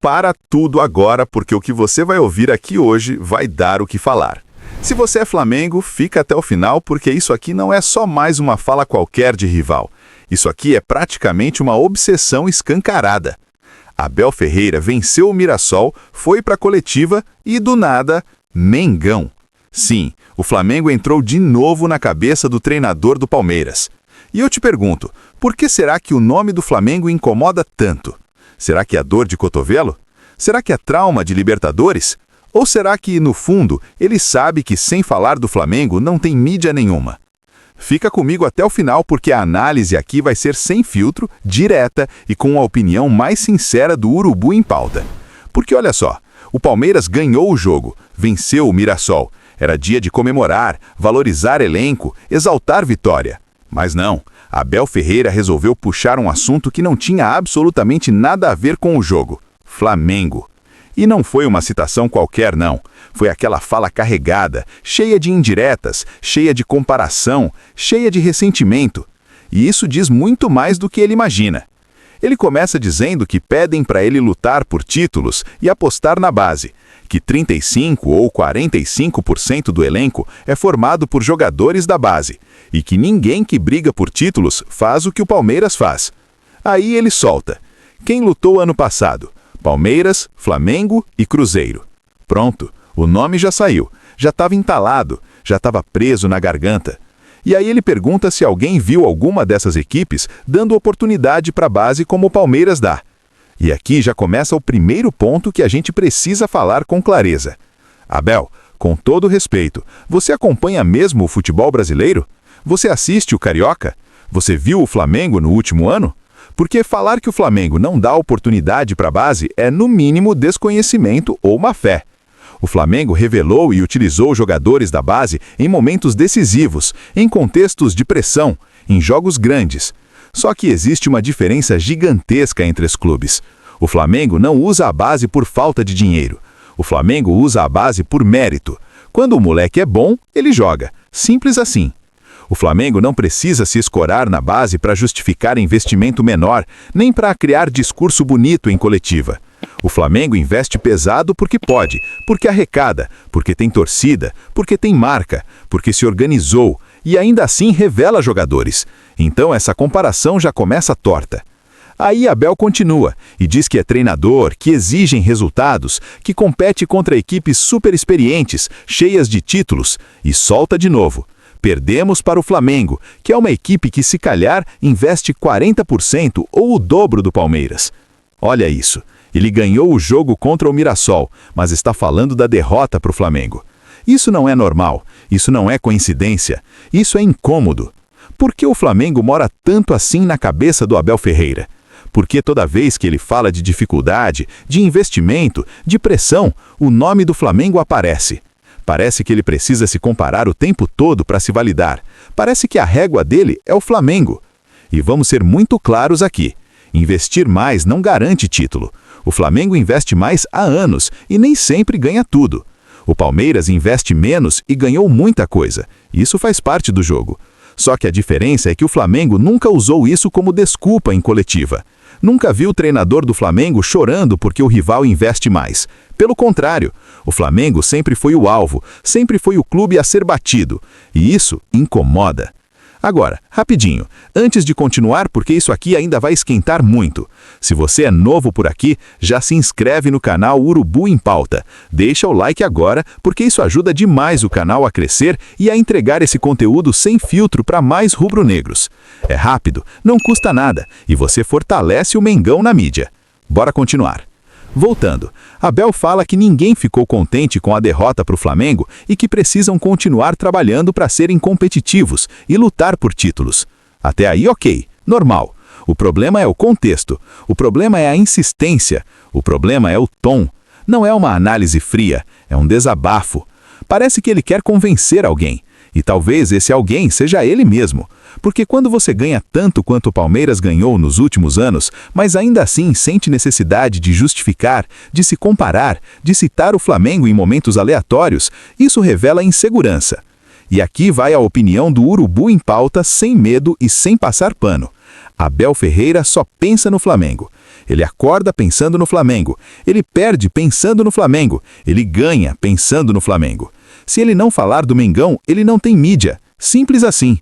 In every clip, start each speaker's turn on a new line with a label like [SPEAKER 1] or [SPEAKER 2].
[SPEAKER 1] Para tudo agora, porque o que você vai ouvir aqui hoje vai dar o que falar. Se você é Flamengo, fica até o final, porque isso aqui não é só mais uma fala qualquer de rival. Isso aqui é praticamente uma obsessão escancarada. Abel Ferreira venceu o Mirassol, foi para a coletiva e, do nada, Mengão. Sim, o Flamengo entrou de novo na cabeça do treinador do Palmeiras. E eu te pergunto, por que será que o nome do Flamengo incomoda tanto? Será que é dor de cotovelo? Será que é trauma de Libertadores? Ou será que, no fundo, ele sabe que sem falar do Flamengo não tem mídia nenhuma? Fica comigo até o final, porque a análise aqui vai ser sem filtro, direta e com a opinião mais sincera do Urubu em pauta. Porque olha só, o Palmeiras ganhou o jogo, venceu o Mirassol. Era dia de comemorar, valorizar elenco, exaltar vitória. Mas não, Abel Ferreira resolveu puxar um assunto que não tinha absolutamente nada a ver com o jogo: Flamengo. E não foi uma citação qualquer, não. Foi aquela fala carregada, cheia de indiretas, cheia de comparação, cheia de ressentimento. E isso diz muito mais do que ele imagina. Ele começa dizendo que pedem para ele lutar por títulos e apostar na base, que 35% ou 45% do elenco é formado por jogadores da base, e que ninguém que briga por títulos faz o que o Palmeiras faz. Aí ele solta: quem lutou ano passado? Palmeiras, Flamengo e Cruzeiro. Pronto, o nome já saiu, já estava entalado, já estava preso na garganta. E aí ele pergunta se alguém viu alguma dessas equipes dando oportunidade para a base como o Palmeiras dá. E aqui já começa o primeiro ponto que a gente precisa falar com clareza. Abel, com todo respeito, você acompanha mesmo o futebol brasileiro? Você assiste o Carioca? Você viu o Flamengo no último ano? Porque falar que o Flamengo não dá oportunidade para a base é, no mínimo, desconhecimento ou má fé. O Flamengo revelou e utilizou jogadores da base em momentos decisivos, em contextos de pressão, em jogos grandes. Só que existe uma diferença gigantesca entre os clubes. O Flamengo não usa a base por falta de dinheiro. O Flamengo usa a base por mérito. Quando o moleque é bom, ele joga. Simples assim. O Flamengo não precisa se escorar na base para justificar investimento menor, nem para criar discurso bonito em coletiva. O Flamengo investe pesado porque pode, porque arrecada, porque tem torcida, porque tem marca, porque se organizou e ainda assim revela jogadores. Então essa comparação já começa torta. Aí Abel continua e diz que é treinador, que exigem resultados, que compete contra equipes super experientes, cheias de títulos, e solta de novo: perdemos para o Flamengo, que é uma equipe que, se calhar, investe 40% ou o dobro do Palmeiras. Olha isso. Ele ganhou o jogo contra o Mirassol, mas está falando da derrota para o Flamengo. Isso não é normal, isso não é coincidência, isso é incômodo. Por que o Flamengo mora tanto assim na cabeça do Abel Ferreira? Porque toda vez que ele fala de dificuldade, de investimento, de pressão, o nome do Flamengo aparece. Parece que ele precisa se comparar o tempo todo para se validar. Parece que a régua dele é o Flamengo. E vamos ser muito claros aqui: investir mais não garante título. O Flamengo investe mais há anos e nem sempre ganha tudo. O Palmeiras investe menos e ganhou muita coisa. Isso faz parte do jogo. Só que a diferença é que o Flamengo nunca usou isso como desculpa em coletiva. Nunca viu o treinador do Flamengo chorando porque o rival investe mais. Pelo contrário, o Flamengo sempre foi o alvo, sempre foi o clube a ser batido. E isso incomoda. Agora, rapidinho, antes de continuar, porque isso aqui ainda vai esquentar muito. Se você é novo por aqui, já se inscreve no canal Urubu em Pauta. Deixa o like agora, porque isso ajuda demais o canal a crescer e a entregar esse conteúdo sem filtro para mais rubro-negros. É rápido, não custa nada, e você fortalece o Mengão na mídia. Bora continuar. Voltando, Abel fala que ninguém ficou contente com a derrota para o Flamengo e que precisam continuar trabalhando para serem competitivos e lutar por títulos. Até aí, ok, normal. O problema é o contexto, o problema é a insistência, o problema é o tom. Não é uma análise fria, é um desabafo. Parece que ele quer convencer alguém. E talvez esse alguém seja ele mesmo. Porque quando você ganha tanto quanto o Palmeiras ganhou nos últimos anos, mas ainda assim sente necessidade de justificar, de se comparar, de citar o Flamengo em momentos aleatórios, isso revela insegurança. E aqui vai a opinião do Urubu em Pauta, sem medo e sem passar pano. Abel Ferreira só pensa no Flamengo. Ele acorda pensando no Flamengo. Ele perde pensando no Flamengo. Ele ganha pensando no Flamengo. Se ele não falar do Mengão, ele não tem mídia. Simples assim.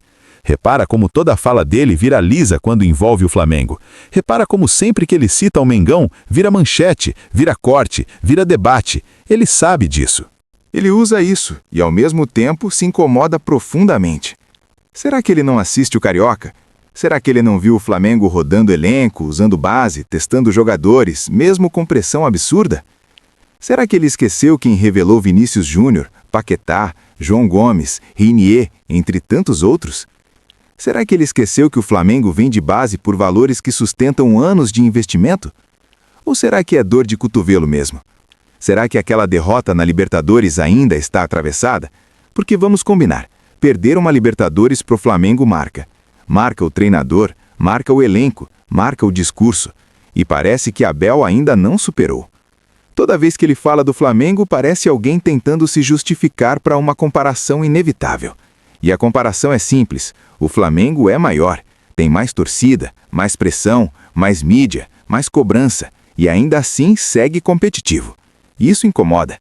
[SPEAKER 1] Repara como toda a fala dele viraliza quando envolve o Flamengo. Repara como sempre que ele cita o Mengão, vira manchete, vira corte, vira debate. Ele sabe disso.
[SPEAKER 2] Ele usa isso e, ao mesmo tempo, se incomoda profundamente. Será que ele não assiste o Carioca? Será que ele não viu o Flamengo rodando elenco, usando base, testando jogadores, mesmo com pressão absurda? Será que ele esqueceu quem revelou Vinícius Júnior, Paquetá, João Gomes, Rinier, entre tantos outros? Será que ele esqueceu que o Flamengo vem de base por valores que sustentam anos de investimento? Ou será que é dor de cotovelo mesmo? Será que aquela derrota na Libertadores ainda está atravessada? Porque vamos combinar, perder uma Libertadores pro Flamengo marca. Marca o treinador, marca o elenco, marca o discurso. E parece que Abel ainda não superou. Toda vez que ele fala do Flamengo, parece alguém tentando se justificar para uma comparação inevitável. E a comparação é simples. O Flamengo é maior, tem mais torcida, mais pressão, mais mídia, mais cobrança, e ainda assim segue competitivo. Isso incomoda.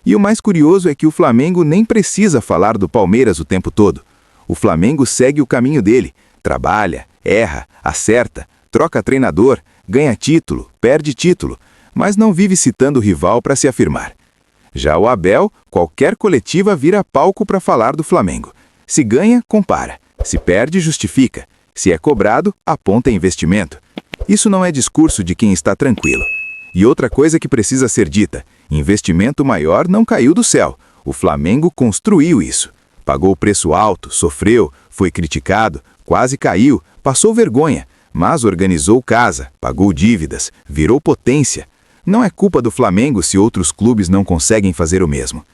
[SPEAKER 2] E o mais curioso é que o Flamengo nem precisa falar do Palmeiras o tempo todo. O Flamengo segue o caminho dele, trabalha, erra, acerta, troca treinador, ganha título, perde título, mas não vive citando o rival para se afirmar. Já o Abel, qualquer coletiva vira palco para falar do Flamengo. Se ganha, compara. Se perde, justifica. Se é cobrado, aponta investimento. Isso não é discurso de quem está tranquilo. E outra coisa que precisa ser dita: investimento maior não caiu do céu. O Flamengo construiu isso. Pagou preço alto, sofreu, foi criticado, quase caiu, passou vergonha, mas organizou casa, pagou dívidas, virou potência. Não é culpa do Flamengo se outros clubes não conseguem fazer o mesmo.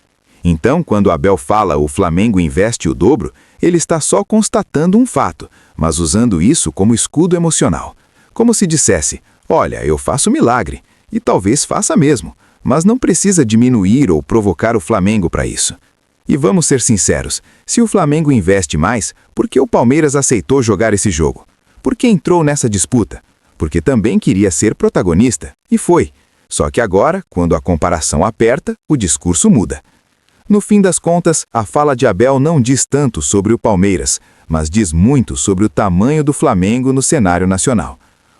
[SPEAKER 2] Então, quando Abel fala o Flamengo investe o dobro, ele está só constatando um fato, mas usando isso como escudo emocional. Como se dissesse: olha, eu faço milagre, e talvez faça mesmo, mas não precisa diminuir ou provocar o Flamengo para isso. E vamos ser sinceros, se o Flamengo investe mais, por que o Palmeiras aceitou jogar esse jogo? Por que entrou nessa disputa? Porque também queria ser protagonista, e foi. Só que agora, quando a comparação aperta, o discurso muda. No fim das contas, a fala de Abel não diz tanto sobre o Palmeiras, mas diz muito sobre o tamanho do Flamengo no cenário nacional.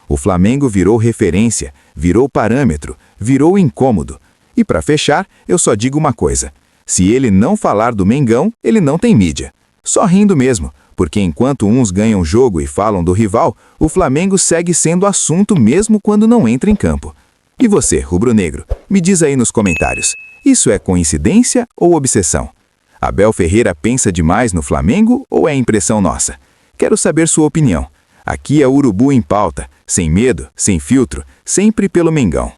[SPEAKER 2] O Flamengo virou referência, virou parâmetro, virou incômodo. E para fechar, eu só digo uma coisa: se ele não falar do Mengão, ele não tem mídia. Só rindo mesmo, porque enquanto uns ganham jogo e falam do rival, o Flamengo segue sendo assunto mesmo quando não entra em campo. E você, rubro-negro, me diz aí nos comentários: isso é coincidência ou obsessão? Abel Ferreira pensa demais no Flamengo ou é impressão nossa? Quero saber sua opinião. Aqui é Urubu em Pauta, sem medo, sem filtro, sempre pelo Mengão.